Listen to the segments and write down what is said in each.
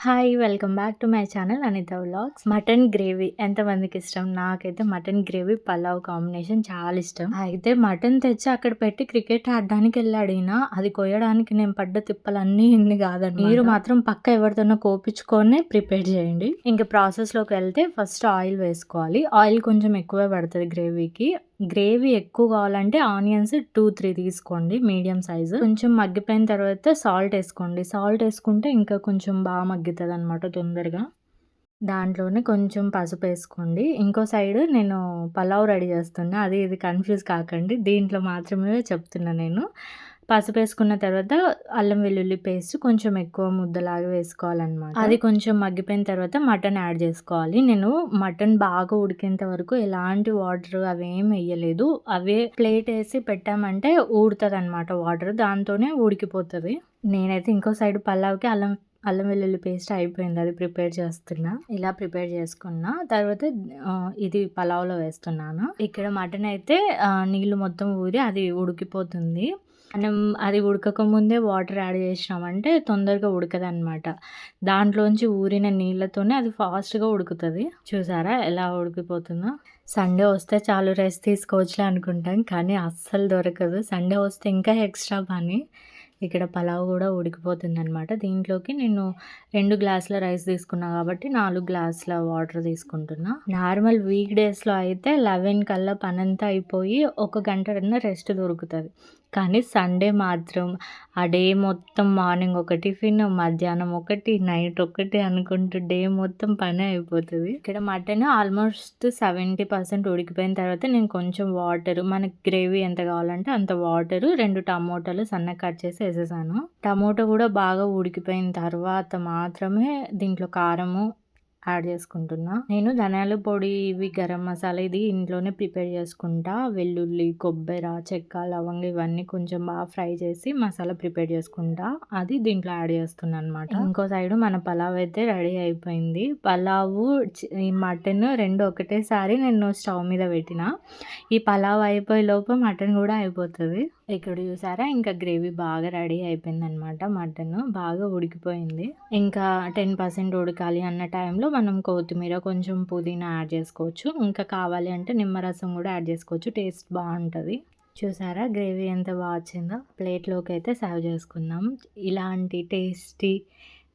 Hi! Welcome back to my channel Anitha vlogs. Mutton gravy ఎంతమందికి ఇష్టం? నాకైతే మటన్ గ్రేవీ, పలావ్ కాంబినేషన్ చాలా ఇష్టం. అయితే మటన్ తెచ్చి అక్కడ పెట్టి క్రికెట్ ఆడడానికి వెళ్ళాడు ఈయన. అది కోయడానికి నేను పడ్డ తిప్పలన్నీ ఇన్ని కాదన్నమాట. మీరు మాత్రం పక్క ఎవరితోనో కోపించుకొని ప్రిపేర్ చేయండి. ఇంకా ప్రాసెస్లోకి వెళ్తే ఫస్ట్ ఆయిల్ వేసుకోవాలి. ఆయిల్ కొంచెం ఎక్కువే పడుతుంది గ్రేవీకి. గ్రేవీ ఎక్కువ కావాలంటే ఆనియన్స్ 2-3 తీసుకోండి, మీడియం సైజు. కొంచెం మగ్గిపోయిన తర్వాత సాల్ట్ వేసుకోండి. సాల్ట్ వేసుకుంటే ఇంకా కొంచెం బాగా మగ్గుతుంది అనమాట తొందరగా. దాంట్లోనే కొంచెం పసుపు వేసుకోండి. ఇంకో సైడ్ నేను పలావ్ రెడీ చేస్తున్నా, అది ఇది కన్ఫ్యూజ్ కాకండి, దీంట్లో మాత్రమే చెప్తున్నా నేను. పసుపు వేసుకున్న తర్వాత అల్లం వెల్లుల్లి పేస్ట్ కొంచెం ఎక్కువ ముద్దలాగా వేసుకోవాలన్నమాట. అది కొంచెం మగ్గిపోయిన తర్వాత మటన్ యాడ్ చేసుకోవాలి. నేను మటన్ బాగా ఉడికేంత వరకు ఎలాంటి వాటర్ అవేం వేయలేదు. అవే ప్లేట్ వేసి పెట్టామంటే ఊడుతుంది అనమాట వాటర్, దాంతోనే ఉడికిపోతుంది. నేనైతే ఇంకో సైడ్ పలావ్కి అల్లం వెల్లుల్లి పేస్ట్ అయిపోయింది, అది ప్రిపేర్ చేస్తున్నా. ఇలా ప్రిపేర్ చేసుకున్న తర్వాత ఇది పలావ్లో వేస్తున్నాను. ఇక్కడ మటన్ అయితే నీళ్ళు మొత్తం ఊరి అది ఉడికిపోతుంది. మనం అది ఉడకకముందే వాటర్ యాడ్ చేసినామంటే తొందరగా ఉడకదనమాట. దాంట్లోంచి ఊరిన నీళ్ళతోనే అది ఫాస్ట్గా ఉడుకుతుంది. చూసారా ఎలా ఉడికిపోతుందో? సండే వస్తే చాలు రెస్ట్ తీసుకోవచ్చులే అనుకుంటాం, కానీ అస్సలు దొరకదు. సండే వస్తే ఇంకా ఎక్స్ట్రా పని. ఇక్కడ పలావ్ కూడా ఉడికిపోతుంది అనమాట. దీంట్లోకి నేను 2 గ్లాసుల రైస్ తీసుకున్నా కాబట్టి 4 గ్లాసుల వాటర్ తీసుకుంటున్నా. నార్మల్ వీక్ డేస్లో అయితే 11 కల్లా పనంతా అయిపోయి 1 గంట రెస్ట్ దొరుకుతుంది. కానీ సండే మాత్రం ఆ డే మొత్తం మార్నింగ్ ఒక టిఫిన్, మధ్యాహ్నం ఒకటి, నైట్ ఒకటి అనుకుంటూ డే మొత్తం పనే అయిపోతుంది. ఇక్కడ మటన్ ఆల్మోస్ట్ 70% ఉడికిపోయిన తర్వాత నేను కొంచెం వాటర్, మనకి గ్రేవీ ఎంత కావాలంటే అంత వాటర్, 2 టమోటాలు సన్నగా కట్ చేసి వేసేసాను. టమోటా కూడా బాగా ఉడికిపోయిన తర్వాత మాత్రమే దీంట్లో కారము యాడ్ చేసుకుంటున్నా. నేను ధనియాల పొడి, ఇవి గరం మసాలా ఇది ఇంట్లోనే ప్రిపేర్ చేసుకుంటా. వెల్లుల్లి, కొబ్బరి, చెక్క, లవంగ ఇవన్నీ కొంచెం బాగా ఫ్రై చేసి మసాలా ప్రిపేర్ చేసుకుంటా. అది దీంట్లో యాడ్ చేస్తున్నా అనమాట. ఇంకో సైడ్ మన పలావ్ అయితే రెడీ అయిపోయింది. పలావు, ఈ మటన్ 2 ఒకటేసారి నేను స్టవ్ మీద పెట్టిన. ఈ పలావ్ అయిపోయే లోపు మటన్ కూడా అయిపోతుంది. ఇక్కడ చూసారా, ఇంకా గ్రేవీ బాగా రెడీ అయిపోయింది అనమాట. మటన్ బాగా ఉడికిపోయింది. ఇంకా 10% ఉడకాలి అన్న టైంలో మనం కొత్తిమీర, కొంచెం పుదీనా యాడ్ చేసుకోవచ్చు. ఇంకా కావాలి అంటే నిమ్మరసం కూడా యాడ్ చేసుకోవచ్చు, టేస్ట్ బాగుంటుంది. చూసారా గ్రేవీ ఎంత బాగా వచ్చిందో? ప్లేట్లోకి అయితే సర్వ్ చేసుకుందాం. ఇలాంటి టేస్టీ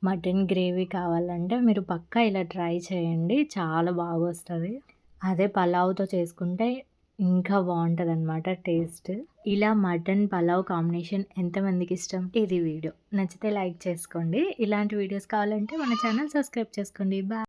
మటన్ గ్రేవీ కావాలంటే మీరు పక్కా ఇలా ట్రై చేయండి, చాలా బాగా వస్తుంది. అదే పలావ్తో చేసుకుంటే ఇంకా బాగుంటుంది అనమాట టేస్ట్. ఇలా మటన్ పలావ్ కాంబినేషన్ ఎంతమందికి ఇష్టం? ఇది వీడియో నచ్చితే లైక్ చేసుకోండి. ఇలాంటి వీడియోస్ కావాలంటే మన ఛానల్ సబ్స్క్రైబ్ చేసుకోండి. బాయ్.